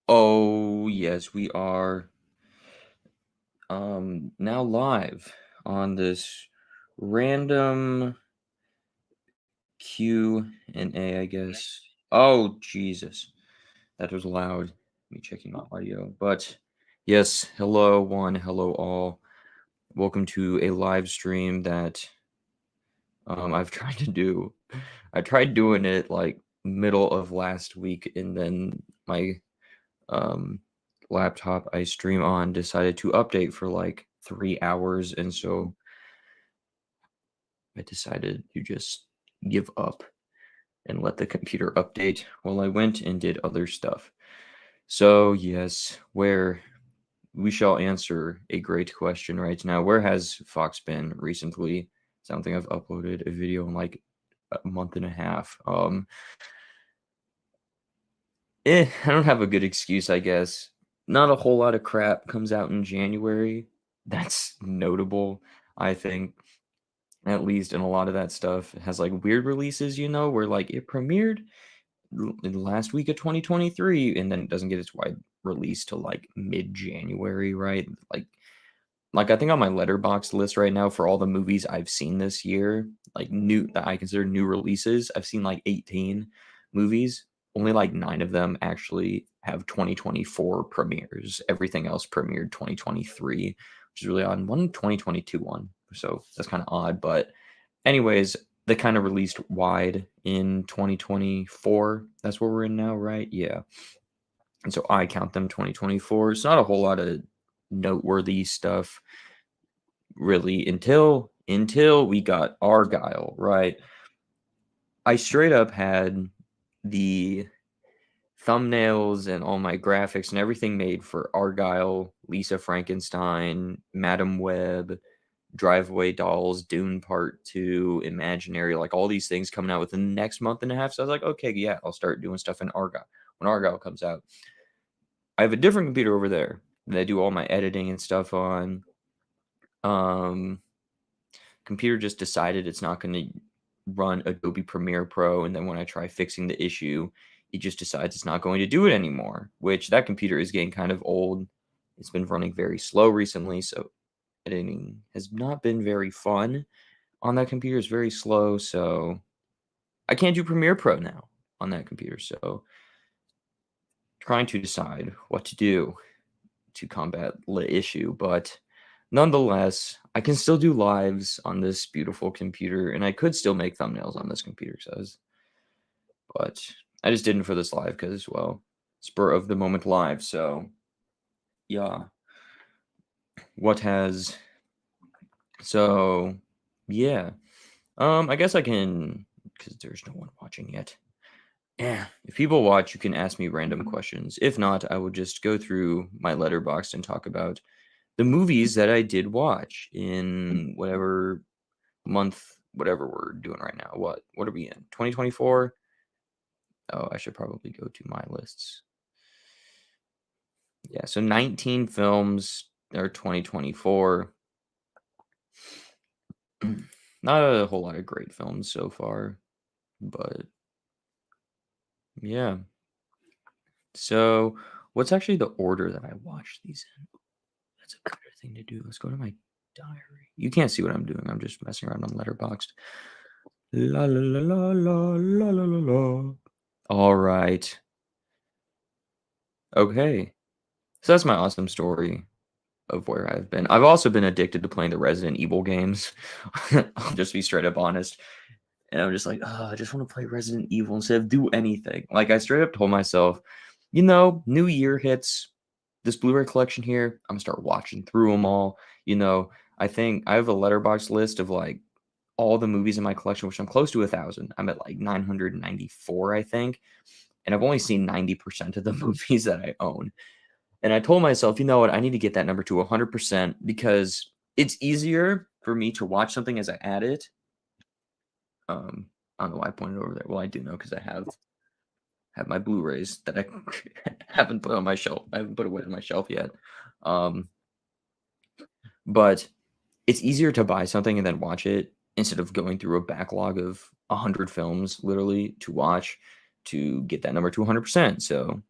Oh, yes, we are now live on this random Q&A, I guess. Oh, Jesus. That was loud. Me checking my audio. But yes, hello one, hello all. Welcome to a live stream that I've tried to do. I tried doing it like middle of last week, and then my um, laptop I stream on decided to update for like 3 hours, and so I decided to just give up and let the computer update while I went and did other stuff. So yes, where we shall answer a great question right now. Where has Fox been recently? Something I've uploaded a video in like a month and a half. I don't have a good excuse, I guess. Not a whole lot of crap comes out in January. That's notable, I think. At least, and a lot of that stuff has like weird releases, where like it premiered in the last week of 2023 and then it doesn't get its wide release till like mid-January, right? Like I think on my letterbox list right now for all the movies I've seen this year, like new that I consider new releases, I've seen like 18 movies. Only like 9 of them actually have 2024 premieres. Everything else premiered 2023, which is really odd. And one 2022 one. So that's kind of odd. But anyways, they kind of released wide in 2024. That's where we're in now, right? Yeah. And so I count them 2024. It's not a whole lot of noteworthy stuff really until we got Argyle, right? I straight up had the thumbnails and all my graphics and everything made for Argyle, Lisa Frankenstein, Madam Web, Driveway Dolls, Dune Part 2, Imaginary, like all these things coming out within the next month and a half. So I was like, okay, yeah, I'll start doing stuff in Argyle when Argyle comes out. I have a different computer over there that I do all my editing and stuff on. Um, Computer just decided it's not going to run Adobe Premiere Pro, and then when I try fixing the issue, it just decides it's not going to do it anymore, which that computer is getting kind of old. It's been running very slow recently, so editing has not been very fun on that computer. It's very slow, so I can't do Premiere Pro now on that computer. So trying to decide what to do to combat the issue, but nonetheless, I can still do lives on this beautiful computer, and I could still make thumbnails on this computer, but I just didn't for this live because, well, spur of the moment live. So, yeah, what has so yeah, I guess I can because there's no one watching yet. Yeah, if people watch, you can ask me random questions. If not, I will just go through my letterbox and talk about the movies that I did watch in whatever month, whatever we're doing right now. What are we in? 2024? Oh, I should probably go to my lists. Yeah, so 19 films are 2024. Not a whole lot of great films so far, but yeah. So, what's actually the order that I watched these in? That's a better thing to do. Let's go to my diary. You can't see what I'm doing. I'm just messing around on Letterboxd. La la la la la la la la la. All right. Okay. So that's my awesome story of where I've been. I've also been addicted to playing the Resident Evil games. I'll just be straight up honest. And I'm just like, oh, I just want to play Resident Evil instead of do anything. Like I straight up told myself, New Year hits, this Blu-ray collection here, I'm gonna start watching through them all. I think I have a letterbox list of like all the movies in my collection, which I'm close to 1,000. I'm at like 994, I think, and I've only seen 90% of the movies that I own. And I told myself, you know what, I need to get that number to 100% because it's easier for me to watch something as I add it. I don't know why I pointed over there. Well, I do know because I have my Blu-rays that I haven't put on my shelf. I haven't put away on my shelf yet. Um, but it's easier to buy something and then watch it instead of going through a backlog of 100 films literally to watch to get that number to 100%. So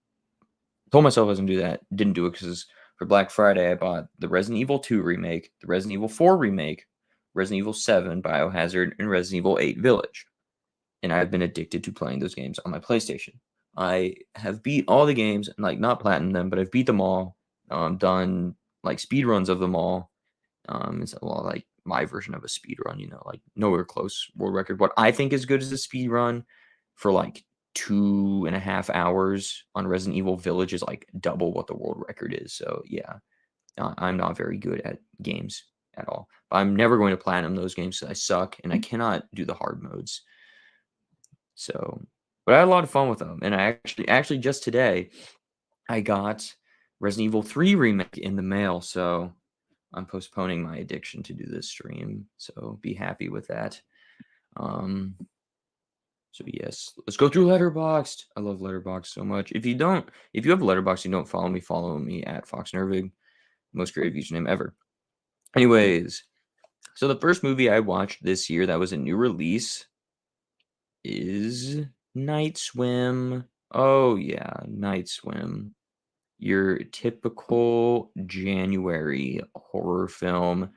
Told myself I was gonna do that. Didn't do it because for Black Friday I bought the Resident Evil 2 remake, the Resident Evil 4 remake, Resident Evil 7 Biohazard, and Resident Evil 8 Village. And I've been addicted to playing those games on my PlayStation. I have beat all the games, like not platinum them, but I've beat them all. Done like speed runs of them all. It's a lot like my version of a speed run, like nowhere close world record. What I think is good as a speed run for like 2.5 hours on Resident Evil Village is like double what the world record is. So yeah, I'm not very good at games at all. I'm never going to platinum those games 'cause I suck and I cannot do the hard modes. So, but I had a lot of fun with them, and I actually just today I got Resident Evil 3 remake in the mail, so I'm postponing my addiction to do this stream. So be happy with that. Um, so yes, let's go through Letterboxd. I love Letterboxd so much. If you have Letterboxd, you don't follow me at Fox Nervig, most creative username ever. Anyways, so the first movie I watched this year that was a new release is Night Swim. Oh yeah, Night Swim. Your typical January horror film.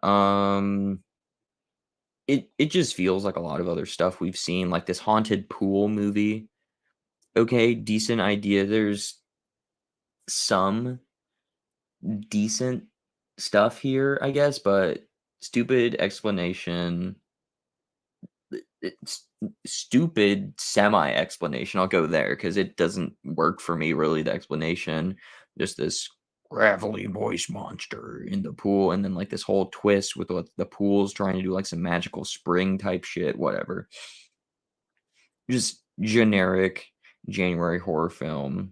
Um it just feels like a lot of other stuff we've seen, like this haunted pool movie. Okay, decent idea. There's some decent stuff here, I guess, but stupid explanation. It's stupid semi explanation. I'll go there because it doesn't work for me really. The explanation, just this gravelly voice monster in the pool, and then like this whole twist with what the pool's trying to do, like some magical spring type shit. Whatever, just generic January horror film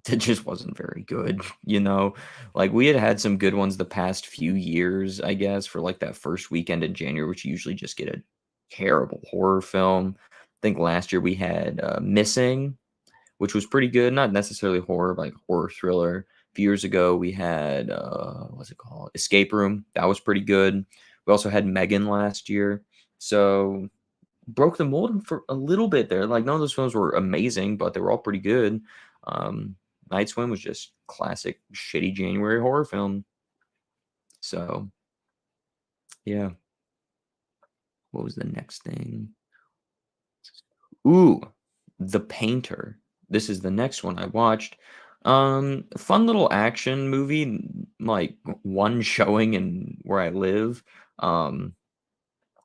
that just wasn't very good, you know? Like, we had some good ones the past few years, I guess, for, like, that first weekend in January, which you usually just get a terrible horror film. I think last year we had, Missing, which was pretty good, not necessarily horror, but, like, horror thriller. A few years ago, we had, what's it called? Escape Room. That was pretty good. We also had Megan last year. So broke the mold for a little bit there. Like none of those films were amazing, but they were all pretty good. Um, Night Swim was just classic shitty January horror film. So yeah, what was the next thing? Ooh, The Painter. This is the next one I watched. Fun little action movie, like one showing in where I live. Um,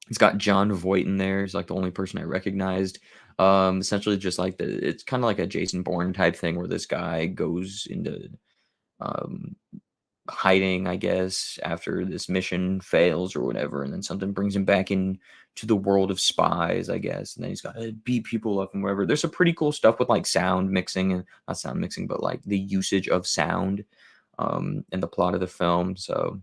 It's got John Voight in there. He's like the only person I recognized. Essentially just like it's kind of like a Jason Bourne type thing where this guy goes into um, hiding, I guess, after this mission fails or whatever, and then something brings him back in to the world of spies, I guess. And then he's got to beat people up and whatever. There's some pretty cool stuff with like sound mixing and not sound mixing, but like the usage of sound in the plot of the film. So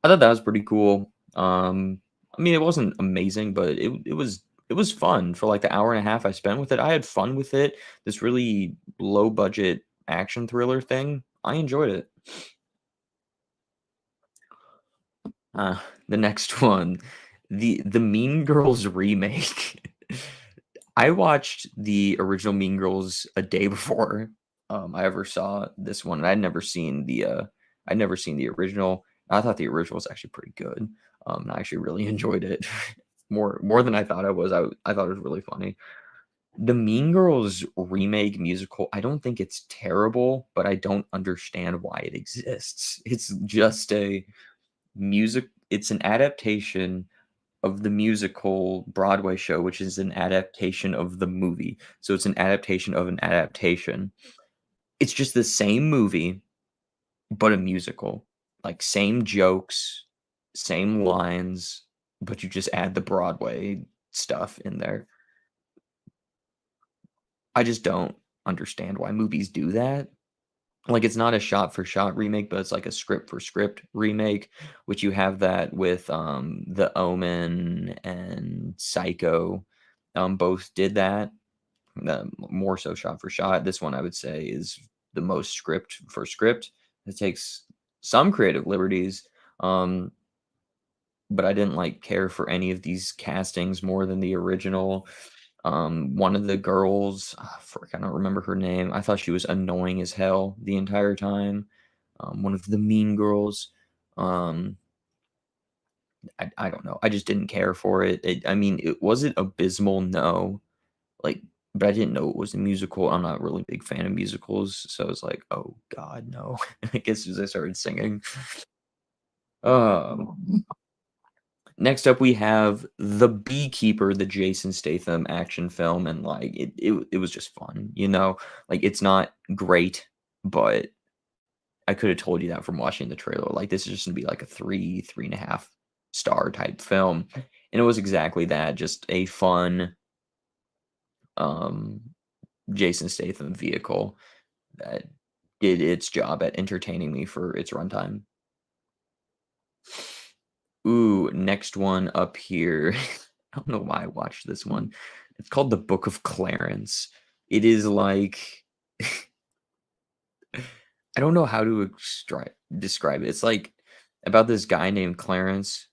I thought that was pretty cool. I mean, it wasn't amazing, but it was fun for like the hour and a half I spent with it. I had fun with it. This really low budget action thriller thing. I enjoyed it. The next one, the Mean Girls remake. I watched the original Mean Girls a day before I ever saw this one. And I'd never seen the original. I thought the original was actually pretty good. I actually really enjoyed it more than I thought I was. I thought it was really funny. The Mean Girls remake musical, I don't think it's terrible, but I don't understand why it exists. It's just a it's an adaptation of the musical Broadway show, which is an adaptation of the movie. So it's an adaptation of an adaptation. It's just the same movie, but a musical. Like same jokes, same lines, but you just add the Broadway stuff in there. I just don't understand why movies do that. Like it's not a shot for shot remake, but it's like a script for script remake, which you have that with The Omen and Psycho. Both did that. More so shot for shot. This one I would say is the most script for script. It takes some creative liberties. But I didn't like care for any of these castings more than the original. One of the girls, frick, I don't remember her name. I thought she was annoying as hell the entire time. One of the mean girls. Um, I don't know. I just didn't care for it. I mean, it wasn't abysmal, no. Like, but I didn't know it was a musical. I'm not really a big fan of musicals, so it's like, oh God, no. I guess as I started singing. Um, Next up, we have The Beekeeper, the Jason Statham action film, and like it was just fun, you know. Like it's not great, but I could have told you that from watching the trailer. Like this is just gonna be like a 3.5 star type film, and it was exactly that, just a fun um Jason Statham vehicle that did its job at entertaining me for its runtime. Ooh, next one up here. I don't know why I watched this one. It's called The Book of Clarence. It is like I don't know how to describe it. It's like about this guy named Clarence,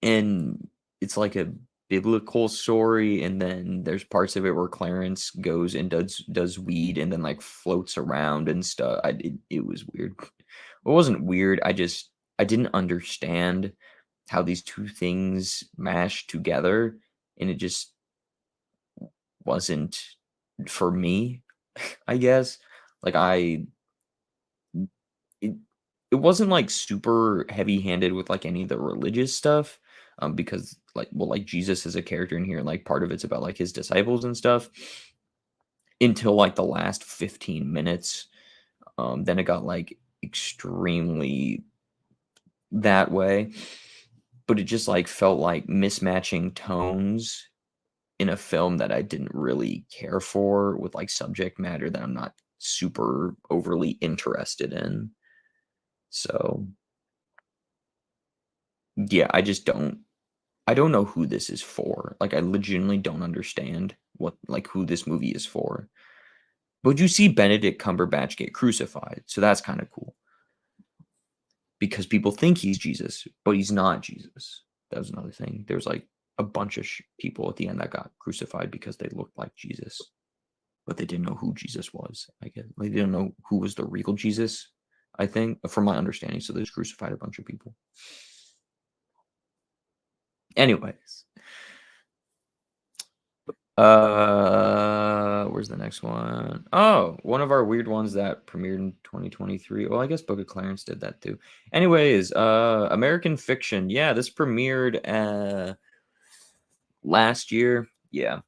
and it's like a biblical story, and then there's parts of it where Clarence goes and does weed and then like floats around and stuff. It was weird. It wasn't weird. I didn't understand how these two things mashed together, and it just wasn't for me, I guess. Like it, it wasn't like super heavy-handed with like any of the religious stuff, because like well, like Jesus is a character in here, and like part of it's about like his disciples and stuff until like the last 15 minutes. Then it got like extremely that way, but it just like felt like mismatching tones in a film that I didn't really care for, with like subject matter that I'm not super overly interested in. So yeah, I don't know who this is for. Like I legitimately don't understand what like who this movie is for. But you see Benedict Cumberbatch get crucified, so that's kind of cool because people think he's Jesus, but he's not Jesus. That was another thing. There's like a bunch of people at the end that got crucified because they looked like Jesus, but they didn't know who Jesus was. I guess like, they didn't know who was the real Jesus. I think, from my understanding, so they just crucified a bunch of people. Anyways, where's the next one? Oh, one of our weird ones that premiered in 2023. Well, I guess Book of Clarence did that too. Anyways, American Fiction. Yeah, this premiered last year. Yeah.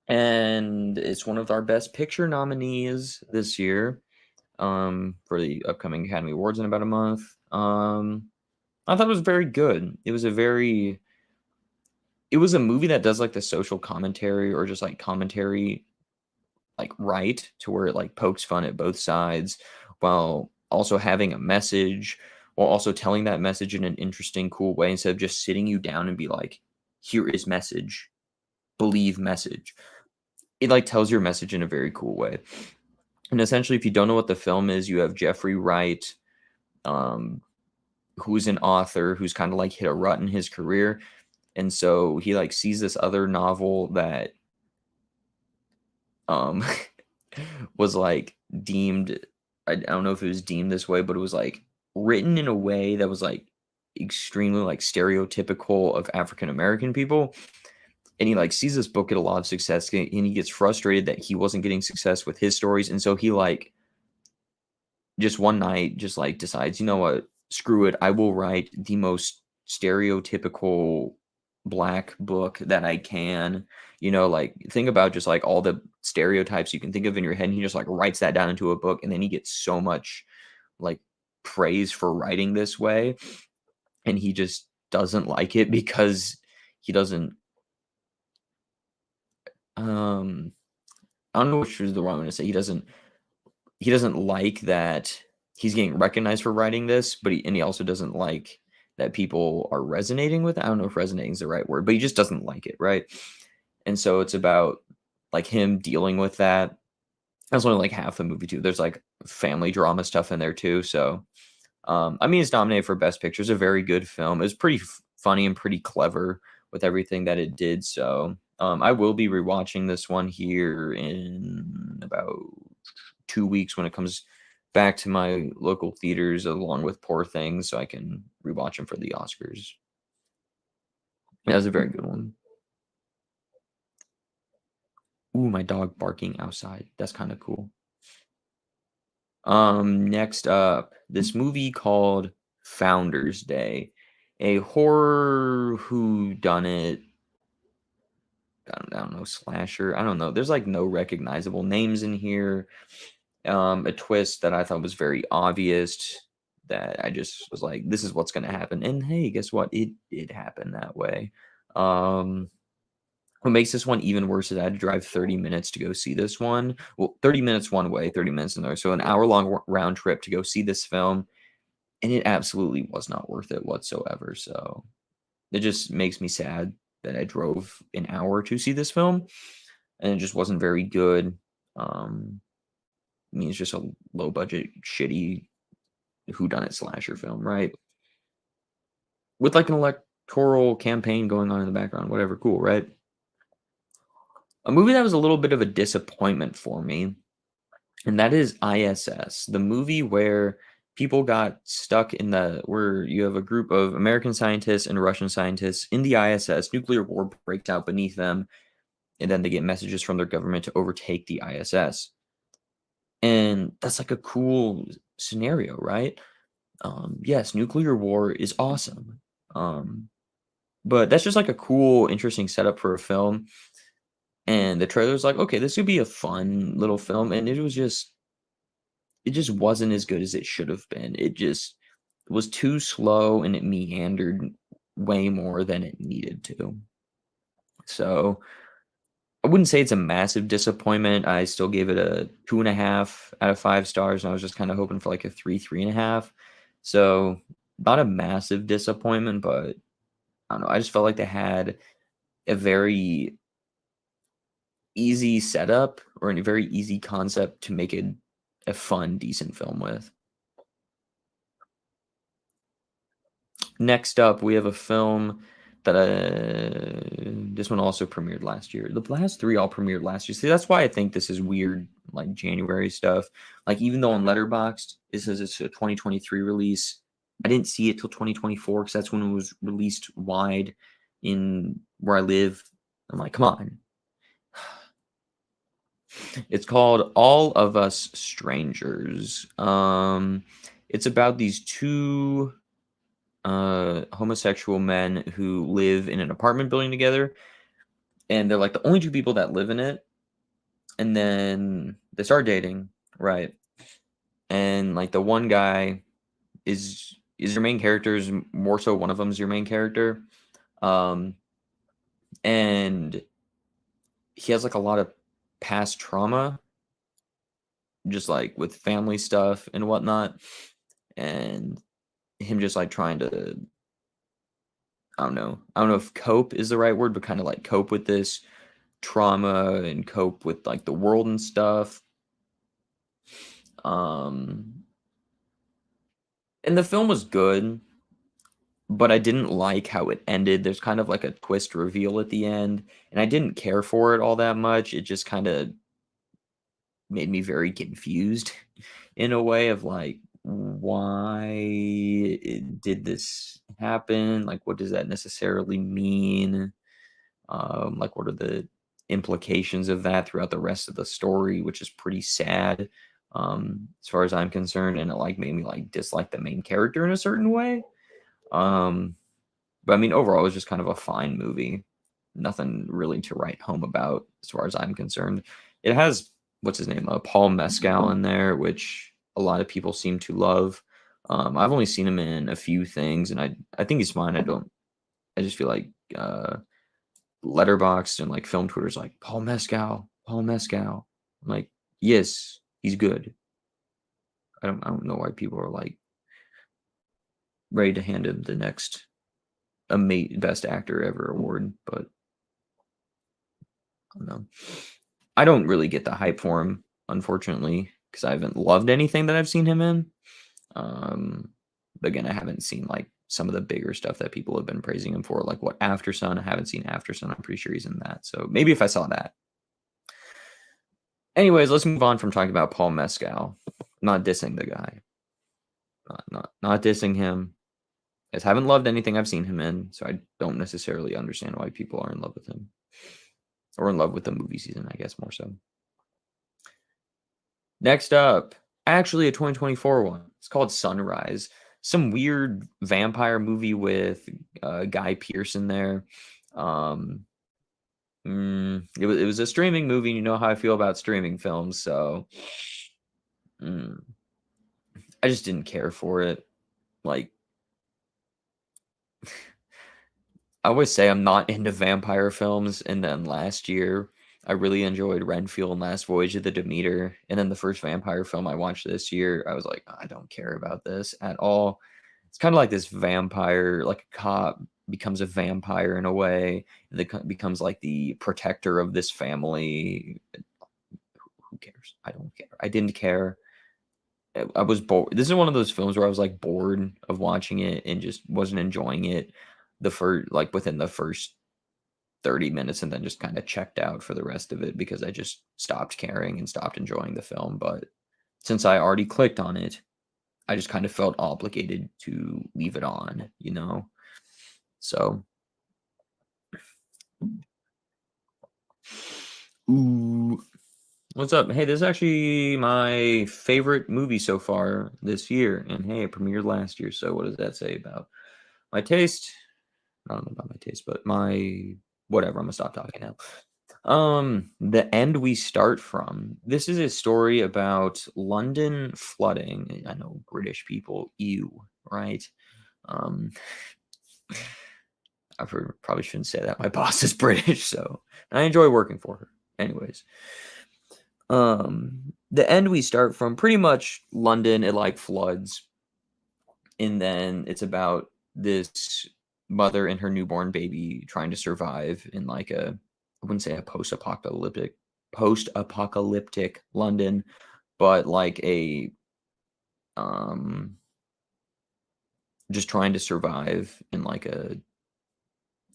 And it's one of our best picture nominees this year, for the upcoming Academy Awards in about a month. I thought it was very good. It was a movie that does like the social commentary or just like commentary like right to where it like pokes fun at both sides while also having a message, while also telling that message in an interesting, cool way instead of just sitting you down and be like, here is message, believe message. It like tells your message in a very cool way. And essentially, if you don't know what the film is, you have Jeffrey Wright, um, who's an author who's kind of like hit a rut in his career. And so he like sees this other novel that um was like deemed, I don't know if it was deemed this way, but it was like written in a way that was like extremely like stereotypical of African American people. And he like sees this book get a lot of success, and he gets frustrated that he wasn't getting success with his stories. And so he like just one night just like decides, you know what, screw it, I will write the most stereotypical black book that I can. Like think about just like all the stereotypes you can think of in your head, and he just like writes that down into a book, and then he gets so much like praise for writing this way, and he just doesn't like it because he doesn't um I don't know which is the wrong one to say. He doesn't like that he's getting recognized for writing this, but he also doesn't like that people are resonating with it. I don't know if resonating is the right word, but he just doesn't like it, right? And so it's about like him dealing with that. That's only like half the movie too. There's like family drama stuff in there too. So I mean, it's nominated for Best Picture. It's a very good film. It was pretty funny and pretty clever with everything that it did. So I will be rewatching this one here in about 2 weeks when it comes back to my local theaters along with Poor Things, so I can rewatch them for the Oscars. That was a very good one. Ooh, my dog barking outside. That's kinda cool. Next up, this movie called Founder's Day, a horror whodunit, I don't know, slasher. I don't know. There's like no recognizable names in here. A twist that I thought was very obvious that I just was like, this is what's gonna happen. And hey, guess what? It did happen that way. Um, what makes this one even worse is I had to drive 30 minutes to go see this one. Well, 30 minutes one way, 30 minutes another. So an hour-long round trip to go see this film, and it absolutely was not worth it whatsoever. So it just makes me sad that I drove an hour to see this film, and it just wasn't very good. Um, I mean, it's just a low budget, shitty whodunit slasher film, right? With like an electoral campaign going on in the background, whatever, cool, right? A movie that was a little bit of a disappointment for me, and that is ISS, the movie where people got stuck in where you have a group of American scientists and Russian scientists in the ISS, nuclear war breaks out beneath them, and then they get messages from their government to overtake the ISS. And that's like a cool scenario, right? Yes, nuclear war is awesome. Um, but that's just like a cool, interesting setup for a film. And the trailer was like, okay, this would be a fun little film. And it just wasn't as good as it should have been. It just was too slow and it meandered way more than it needed to. So I wouldn't say it's a massive disappointment. I still gave it a 2.5 out of 5 stars. And I was just kind of hoping for like a 3, 3.5. So not a massive disappointment, but I don't know. I just felt like they had a very easy setup or a very easy concept to make it a fun, decent film with. Next up, we have a film that this one also premiered last year. The last three all premiered last year. See, that's why I think this is weird, like January stuff. Like even though on Letterboxd it says it's a 2023 release, I didn't see it till 2024 because that's when it was released wide in where I live. I'm like, come on. It's called All of Us Strangers. It's about these two homosexual men who live in an apartment building together, and they're like the only two people that live in it. And then they start dating, right? And like the one guy is your main character, is more so one of them is your main character. Um, and he has like a lot of past trauma, just like with family stuff and whatnot, and him just like trying to, I don't know if cope is the right word, but kind of like cope with this trauma and cope with like the world and stuff. Um, and the film was good, but I didn't like how it ended. There's kind of like a twist reveal at the end, and I didn't care for it all that much. It just kind of made me very confused in a way of like, why did this happen? Like, what does that necessarily mean? Like, what are the implications of that throughout the rest of the story, which is pretty sad, as far as I'm concerned, and it like made me like dislike the main character in a certain way. Um, but I mean, overall, it was just kind of a fine movie. Nothing really to write home about, as far as I'm concerned. It has what's his name, Paul Mescal in there, which a lot of people seem to love. I've only seen him in a few things, and I think he's fine. I don't. I just feel like Letterboxd and like film Twitter's like Paul Mescal, Paul Mescal. I'm like, yes, he's good. I don't know why people are like ready to hand him the next best actor ever award, but I don't know. I don't really get the hype for him, unfortunately, because I haven't loved anything that I've seen him in. Um, but again, I haven't seen like some of the bigger stuff that people have been praising him for, like what After Sun. I haven't seen After Sun. I'm pretty sure he's in that. So maybe if I saw that. Anyways, let's move on from talking about Paul Mescal. Not dissing the guy. Not dissing him. I just haven't loved anything I've seen him in, so I don't necessarily understand why people are in love with him. Or in love with the movie season, I guess, more so. Next up, actually a 2024 one. It's called Sunrise. Some weird vampire movie with Guy Pearce in there. It was a streaming movie, and you know how I feel about streaming films, so I just didn't care for it. Like, I always say I'm not into vampire films, and then last year I really enjoyed Renfield and Last Voyage of the Demeter, and then the first vampire film I watched this year, I was like, I don't care about this at all. It's kind of like this vampire, like a cop becomes a vampire in a way, and becomes like the protector of this family. Who cares? I don't care. I didn't care. I was bored. This is one of those films where I was like bored of watching it and just wasn't enjoying it the first like within the first 30 minutes, and then just kind of checked out for the rest of it because I just stopped caring and stopped enjoying the film. But since I already clicked on it, I just kind of felt obligated to leave it on, you know? So, ooh, what's up? Hey, this is actually my favorite movie so far this year. And hey, it premiered last year. So, what does that say about my taste? I don't know about my taste, but my whatever. I'm gonna stop talking now. The End We Start From. This is a story about London flooding. I know British people, ew, right? Um, probably shouldn't say that. My boss is British, so I enjoy working for her. Anyways, the end we start from pretty much London. It like floods, and then it's about this mother and her newborn baby trying to survive in like I wouldn't say a post-apocalyptic London, but like a um just trying to survive in like a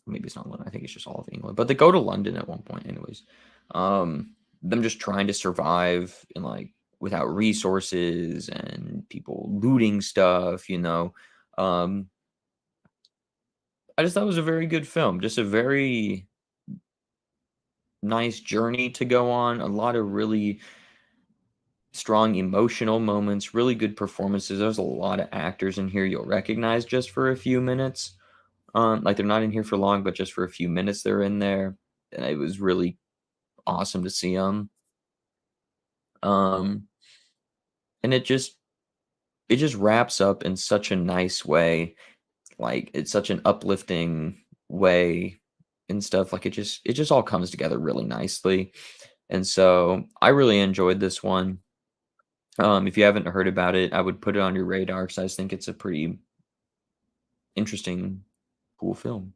maybe it's not London. I think it's just all of England, but they go to London at one point, anyways. Them just trying to survive in like without resources and people looting stuff, you know. Um, I just thought it was a very good film, just a very nice journey to go on. A lot of really strong emotional moments, really good performances. There's a lot of actors in here you'll recognize just for a few minutes. Like they're not in here for long, but just for a few minutes they're in there. And it was really awesome to see them. Um, and it just wraps up in such a nice way. Like it's such an uplifting way and stuff. Like it just all comes together really nicely. And so I really enjoyed this one. If you haven't heard about it, I would put it on your radar because I just think it's a pretty interesting, cool film.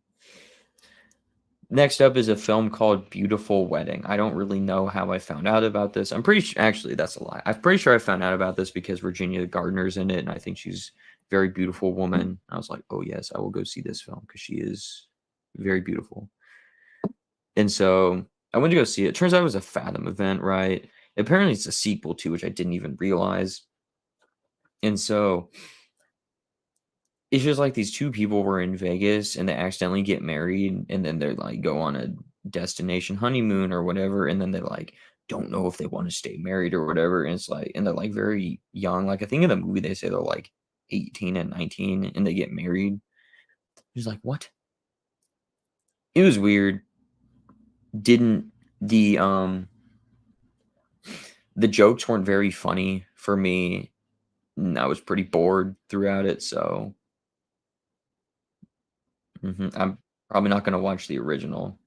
Next up is a film called Beautiful Wedding. I don't really know how I found out about this. I'm pretty sure, actually, that's a lie. I'm pretty sure I found out about this because Virginia Gardner's in it, and I think she's a very beautiful woman. I was like, oh, yes, I will go see this film because she is very beautiful. And so I went to go see it. Turns out it was a Fathom event, right? Apparently, it's a sequel to, which I didn't even realize. And so it's just like these two people were in Vegas and they accidentally get married and then they're like go on a destination honeymoon or whatever, and then they like don't know if they want to stay married or whatever. And it's like and they're like very young. Like I think in the movie they say they're like 18 and 19 and they get married. He's like, what? It was weird. Didn't the jokes weren't very funny for me. And I was pretty bored throughout it, so I'm probably not gonna watch the original.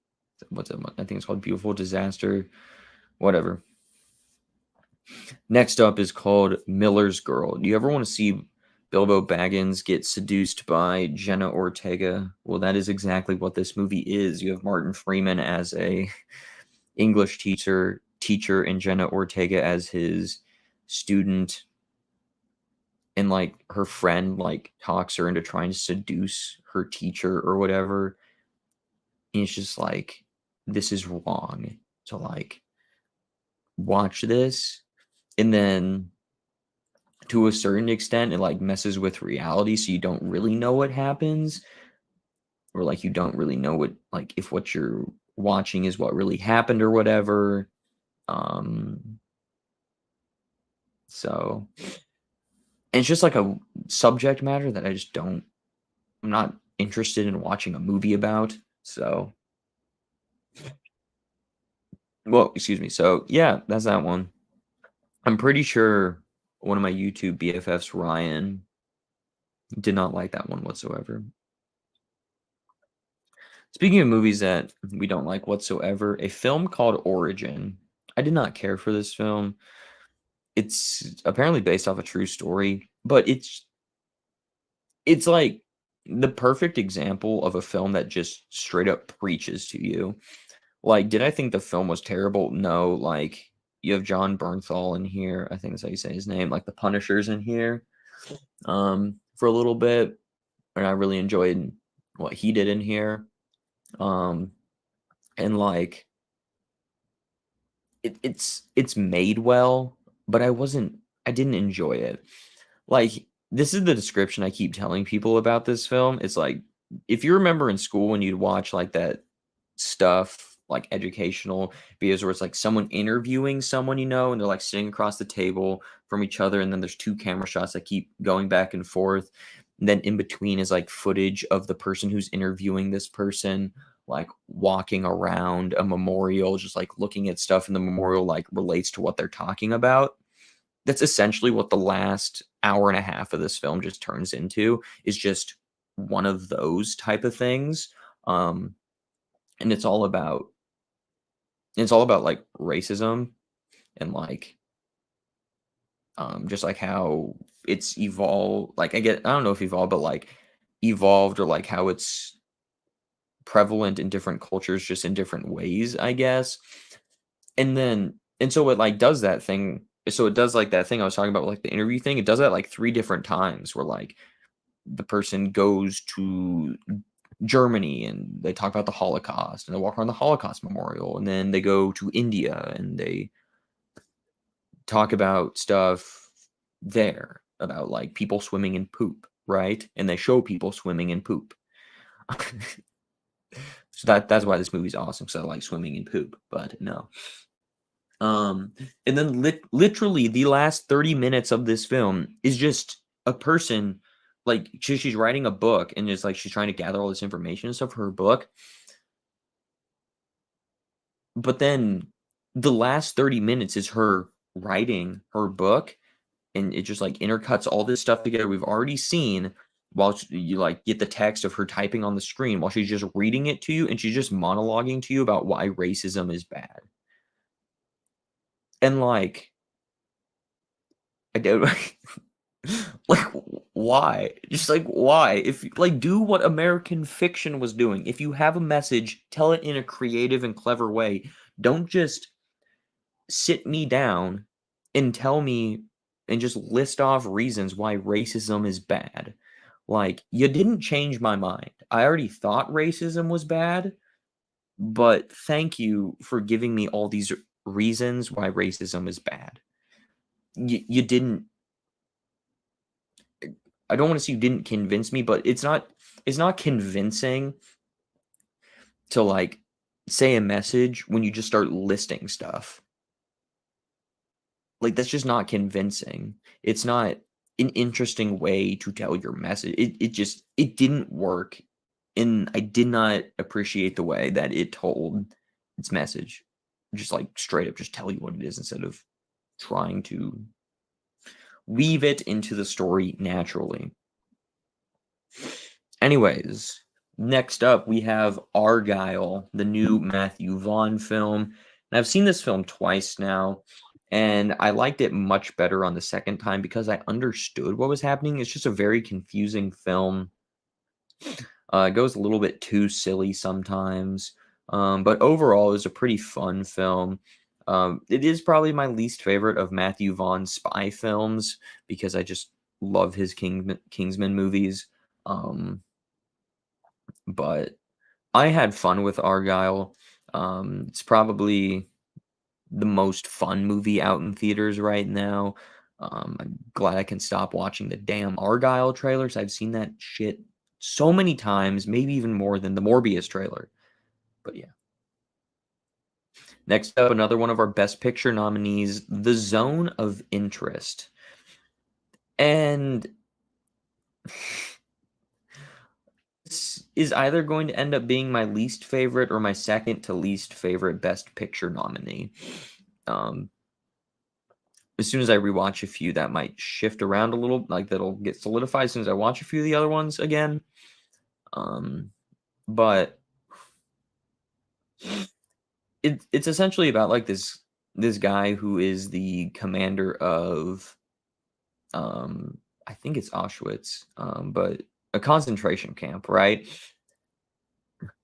What's it? I think it's called Beautiful Disaster. Whatever. Next up is called Miller's Girl. Do you ever want to see Bilbo Baggins get seduced by Jenna Ortega? Well, that is exactly what this movie is. You have Martin Freeman as a English teacher, and Jenna Ortega as his student. and like her friend like talks her into trying to seduce her teacher or whatever. And it's just like, this is wrong to like watch this. And then to a certain extent, it like messes with reality. So you don't really know what happens, or like you don't really know what, like, if what you're watching is what really happened or whatever. Um, so and it's just like a subject matter that I just don't, I'm not interested in watching a movie about. So, well, excuse me. So, yeah, that's that one. I'm pretty sure one of my YouTube BFFs, Ryan, did not like that one whatsoever. Speaking of movies that we don't like whatsoever, a film called Origin. I did not care for this film. It's apparently based off a true story, but it's like the perfect example of a film that just straight up preaches to you. Like, did I think the film was terrible? No. Like, you have John Bernthal in here. I think that's how you say his name. Like the Punisher's in here. For a little bit, and I really enjoyed what he did in here. Um, and like it's made well, but I didn't enjoy it. Like, this is the description I keep telling people about this film. It's like, if you remember in school when you'd watch like that stuff, like educational videos where it's like someone interviewing someone, and they're like sitting across the table from each other, and then there's two camera shots that keep going back and forth. And then in between is like footage of the person who's interviewing this person, like walking around a memorial, just like looking at stuff, and the memorial like relates to what they're talking about. That's essentially what the last hour and a half of this film just turns into, is just one of those type of things. Um, and it's all about like racism, and like just like how it's evolved. Like, I don't know if evolved, but like evolved, or like how it's prevalent in different cultures just in different ways, I guess. And so it like does that thing. So it does like that thing I was talking about, like the interview thing. It does that like three different times, where like the person goes to Germany and they talk about the Holocaust, and they walk around the Holocaust memorial, and then they go to India and they talk about stuff there, about like people swimming in poop, right? And they show people swimming in poop. So that's why this movie's awesome. So I like swimming in poop, but no. Um, and then literally the last 30 minutes of this film is just a person, like she's writing a book, and it's like she's trying to gather all this information and stuff for her book. But then the last 30 minutes is her writing her book, and it just like intercuts all this stuff together we've already seen, while you like get the text of her typing on the screen while she's just reading it to you, and she's just monologuing to you about why racism is bad. And like, I don't like, why? Just like, why? If like, do what American fiction was doing. If you have a message, tell it in a creative and clever way. Don't just sit me down and tell me and just list off reasons why racism is bad. Like, you didn't change my mind. I already thought racism was bad, but thank you for giving me all these reasons why racism is bad. You didn't, I don't want to say you didn't convince me, but it's not convincing to like say a message when you just start listing stuff. Like, that's just not convincing. It's not an interesting way to tell your message. It didn't work, and I did not appreciate the way that it told its message. Just like straight up just tell you what it is, instead of trying to weave it into the story naturally. Anyways, next up we have Argyle, the new Matthew Vaughn film. And I've seen this film twice now, and I liked it much better on the second time because I understood what was happening. It's just a very confusing film. It goes a little bit too silly sometimes, but overall, it was a pretty fun film. It is probably my least favorite of Matthew Vaughn's spy films, because I just love his Kingsman movies. Um, but I had fun with Argyle. It's probably the most fun movie out in theaters right now. I'm glad I can stop watching the damn Argyle trailers. I've seen that shit so many times, maybe even more than the Morbius trailer. But yeah. Next up, another one of our Best Picture nominees, The Zone of Interest. And this is either going to end up being my least favorite or my second to least favorite Best Picture nominee. Um, as soon as I rewatch a few, that might shift around a little, like that'll get solidified as soon as I watch a few of the other ones again. Um, but it's essentially about like this guy who is the commander of I think it's Auschwitz, but a concentration camp, right?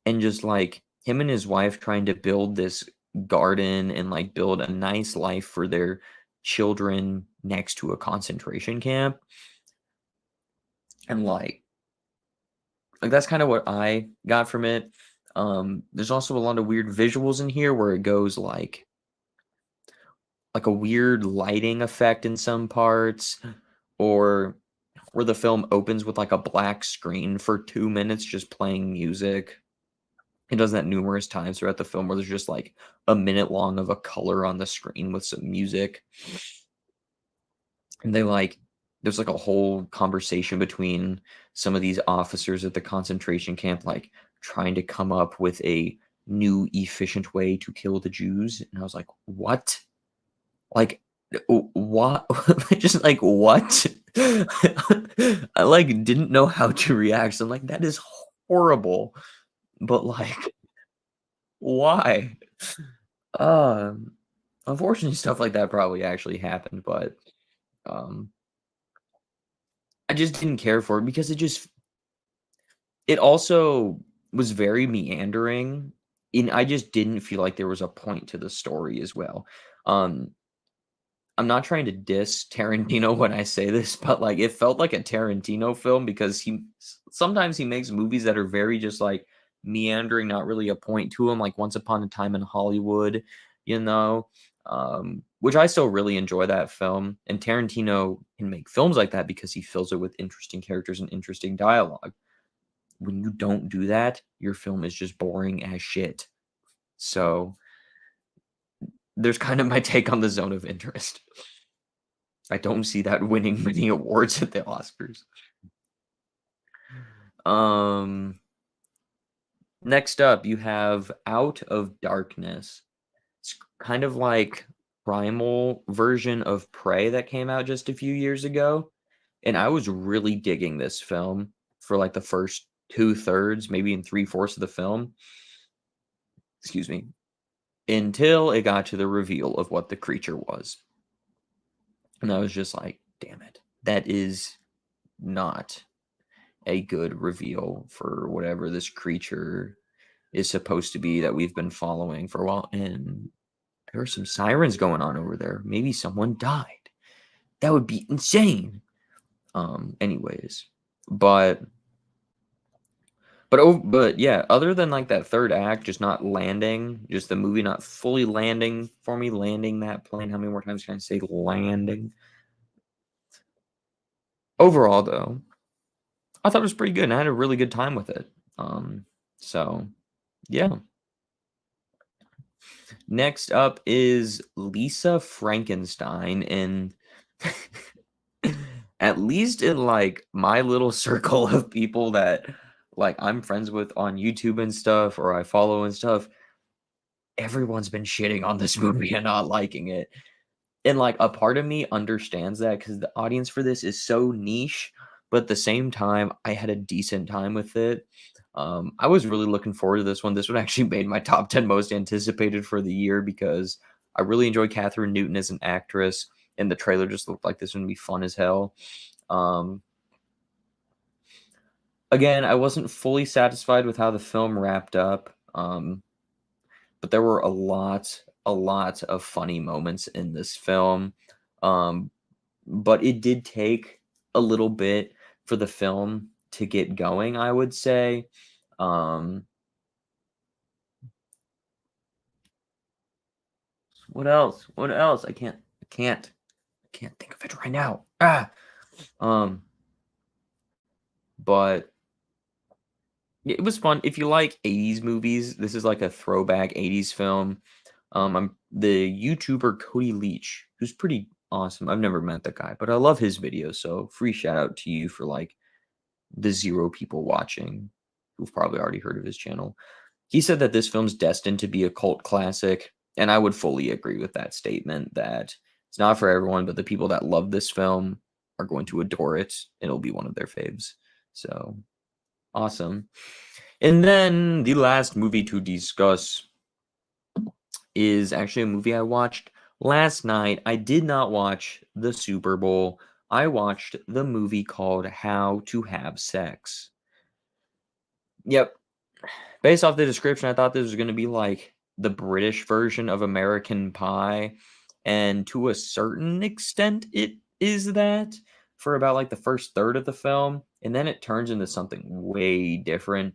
And just like him and his wife trying to build this garden and like build a nice life for their children next to a concentration camp. And like that's kind of what I got from it. There's also a lot of weird visuals in here where it goes like a weird lighting effect in some parts, or where the film opens with like a black screen for 2 minutes just playing music. It does that numerous times throughout the film where there's just like a minute long of a color on the screen with some music. And there's like a whole conversation between some of these officers at the concentration camp, like trying to come up with a new efficient way to kill the Jews. And I was like, what? Like, what? Just like, what? I like didn't know how to react. So I'm like, that is horrible. But like, why? Um, Unfortunately, stuff like that probably actually happened, but um, I just didn't care for it because it also was very meandering, and I just didn't feel like there was a point to the story as well. Um, I'm not trying to diss Tarantino when I say this, but like it felt like a Tarantino film because sometimes he makes movies that are very just like meandering, not really a point to them, like Once Upon a Time in Hollywood, you know, which I still really enjoy that film. And Tarantino can make films like that because he fills it with interesting characters and interesting dialogue. When you don't do that, your film is just boring as shit. So there's kind of my take on the Zone of Interest. I don't see that winning many awards at the Oscars. Um, Next up, you have Out of Darkness. It's kind of like primal version of Prey that came out just a few years ago, and I was really digging this film for like the first 2/3, maybe in 3/4 of the film. Excuse me. Until it got to the reveal of what the creature was. And I was just like, damn it. That is not a good reveal for whatever this creature is supposed to be that we've been following for a while. And there are some sirens going on over there. Maybe someone died. That would be insane. Anyways, but but yeah, other than like that third act just not landing, just the movie not fully landing for me, landing that plane. How many more times can I say landing? Overall, though, I thought it was pretty good, and I had a really good time with it. So yeah. Next up is Lisa Frankenstein, and at least in like my little circle of people that like I'm friends with on YouTube and stuff, or I follow and stuff, everyone's been shitting on this movie and not liking it. And, like, a part of me understands that because the audience for this is so niche, but at the same time, I had a decent time with it. I was really looking forward to this one. This one actually made my top 10 most anticipated for the year because I really enjoy Catherine Newton as an actress, and the trailer just looked like this one would be fun as hell. Um, Again, I wasn't fully satisfied with how the film wrapped up, but there were a lot of funny moments in this film. Um, but it did take a little bit for the film to get going, I would say. Um, what else? What else? I can't think of it right now. Um, but it was fun. If you like 80s movies, this is like a throwback 80s film. I'm the YouTuber Cody Leach, who's pretty awesome. I've never met the guy, but I love his videos. So free shout out to you for like the 0 people watching who've probably already heard of his channel. He said that this film's destined to be a cult classic, and I would fully agree with that statement that it's not for everyone, but the people that love this film are going to adore it, and it'll be one of their faves. So awesome. And then the last movie to discuss is actually a movie I watched last night. I did not watch the Super Bowl. I watched the movie called How to Have Sex. Yep, based off the description, I thought this was gonna be like the British version of American Pie, and to a certain extent, it is that for about like the first third of the film, and then it turns into something way different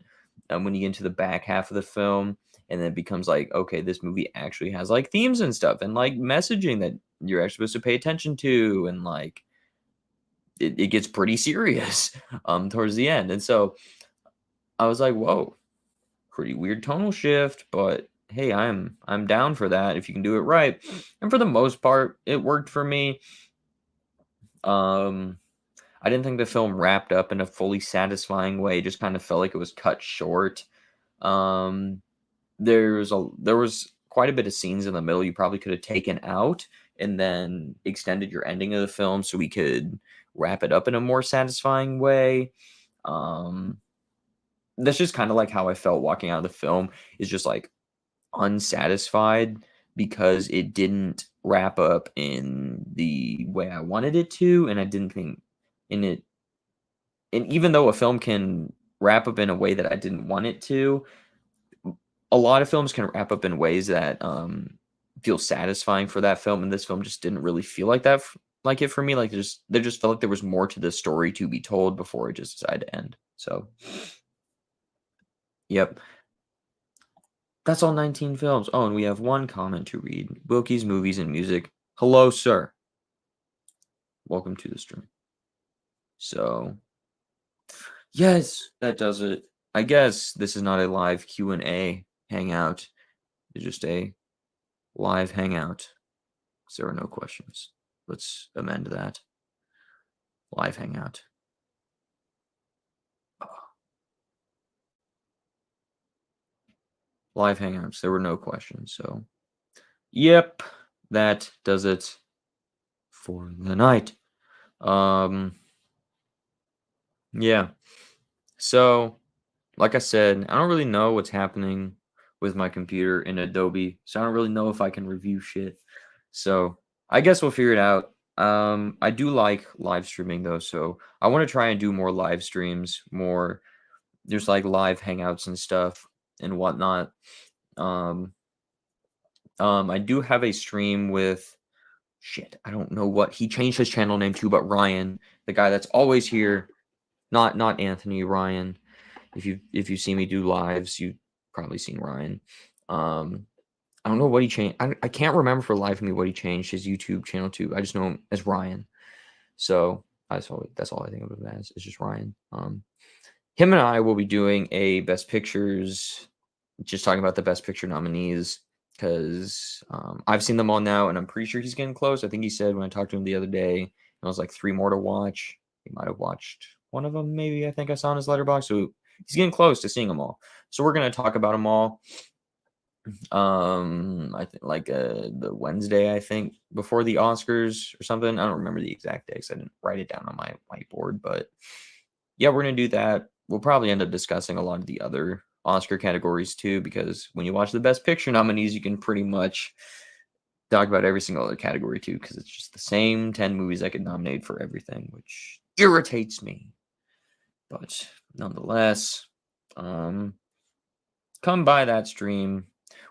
when you get into the back half of the film, and then it becomes like, okay, this movie actually has like themes and stuff, and like messaging that you're actually supposed to pay attention to, and like it gets pretty serious towards the end, and so I was like, whoa, pretty weird tonal shift, but hey, I'm down for that if you can do it right. And for the most part, it worked for me. Um, I didn't think the film wrapped up in a fully satisfying way. It just kind of felt like it was cut short. Um, there was quite a bit of scenes in the middle you probably could have taken out and then extended your ending of the film so we could wrap it up in a more satisfying way. Um, that's just kind of like how I felt walking out of the film is just like unsatisfied because it didn't wrap up in the way I wanted it to, and I didn't think in it. And even though a film can wrap up in a way that I didn't want it to, a lot of films can wrap up in ways that feel satisfying for that film, and this film just didn't really feel like that, like it for me. Like there just felt like there was more to the story to be told before it just decided to end. So, yep. That's all 19 films. Oh, and we have one comment to read. Wilkie's Movies and Music. Hello, sir. Welcome to the stream. So, yes, that does it. I guess this is not a live Q&A hangout. It's just a live hangout. 'Cause there are no questions. Let's amend that. Live hangout. Live hangouts. There were no questions. So, yep, that does it for the night. Yeah. So, like I said, I don't really know what's happening with my computer in Adobe, so I don't really know if I can review shit. So, I guess we'll figure it out. I do like live streaming though, so I want to try and do more live streams, more there's like live hangouts and stuff and whatnot. Um, I do have a stream with shit. I don't know what he changed his channel name to, but Ryan, the guy that's always here, not Anthony, Ryan. If you see me do lives, you've probably seen Ryan. Um, I don't know what he changed. I can't remember for life of me what he changed his YouTube channel to. I just know him as Ryan. So that's all I think of him as. It's just Ryan. Him and I will be doing a Best Pictures, just talking about the Best Picture nominees because I've seen them all now, and I'm pretty sure he's getting close. I think he said when I talked to him the other day, it was like 3 more to watch. He might have watched one of them, maybe. I think I saw in his letterbox. So he's getting close to seeing them all. So we're gonna talk about them all. I think like the Wednesday, I think, before the Oscars or something. I don't remember the exact day because I didn't write it down on my whiteboard, but yeah, we're gonna do that. We'll probably end up discussing a lot of the other Oscar categories too, because when you watch the Best Picture nominees, you can pretty much talk about every single other category too, because it's just the same 10 movies I could nominate for everything, which irritates me. But nonetheless, um, come by that stream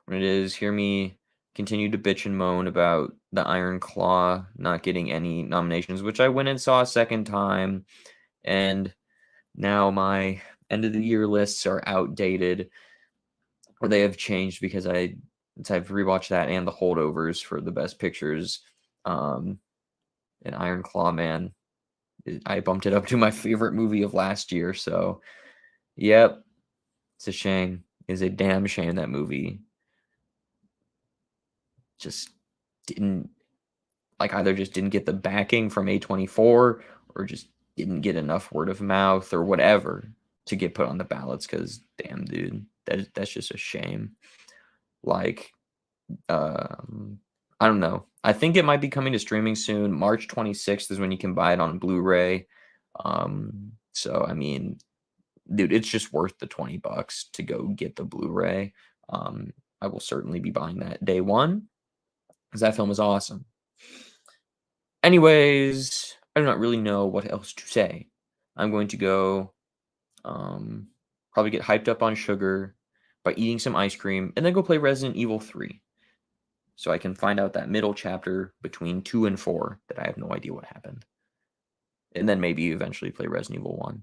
when it is. Hear me continue to bitch and moan about the Iron Claw not getting any nominations, which I went and saw a second time, and now my end of the year lists are outdated, or they have changed because I've rewatched that and the holdovers for the best pictures. Um, and Iron Claw, man, I bumped it up to my favorite movie of last year. So, yep, it's a shame. It's a damn shame that movie just didn't either just didn't get the backing from A24 or just didn't get enough word of mouth or whatever to get put on the ballots. Because damn, dude, that's just a shame. Like, um, I don't know. I think it might be coming to streaming soon. March 26th is when you can buy it on Blu-ray. So I mean, dude, it's just worth the $20 to go get the Blu-ray. I will certainly be buying that day one because that film is awesome. Anyways, I do not really know what else to say. I'm going to go um, probably get hyped up on sugar by eating some ice cream and then go play Resident Evil 3 so I can find out that middle chapter between 2 and 4 that I have no idea what happened. And then maybe eventually play Resident Evil 1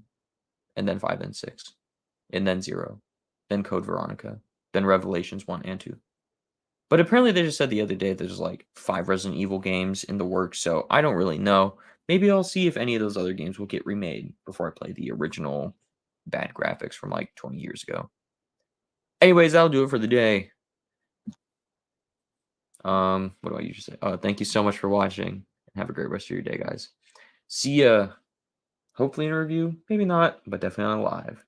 and then 5 and 6 and then 0, then Code Veronica, then Revelations 1 and 2. But apparently they just said the other day there's like 5 Resident Evil games in the works, so I don't really know. Maybe I'll see if any of those other games will get remade before I play the original bad graphics from like 20 years ago. Anyways, that'll do it for the day. What do I usually say? Thank you so much for watching and have a great rest of your day, guys. See ya. Hopefully in a review, maybe not, but definitely on a live.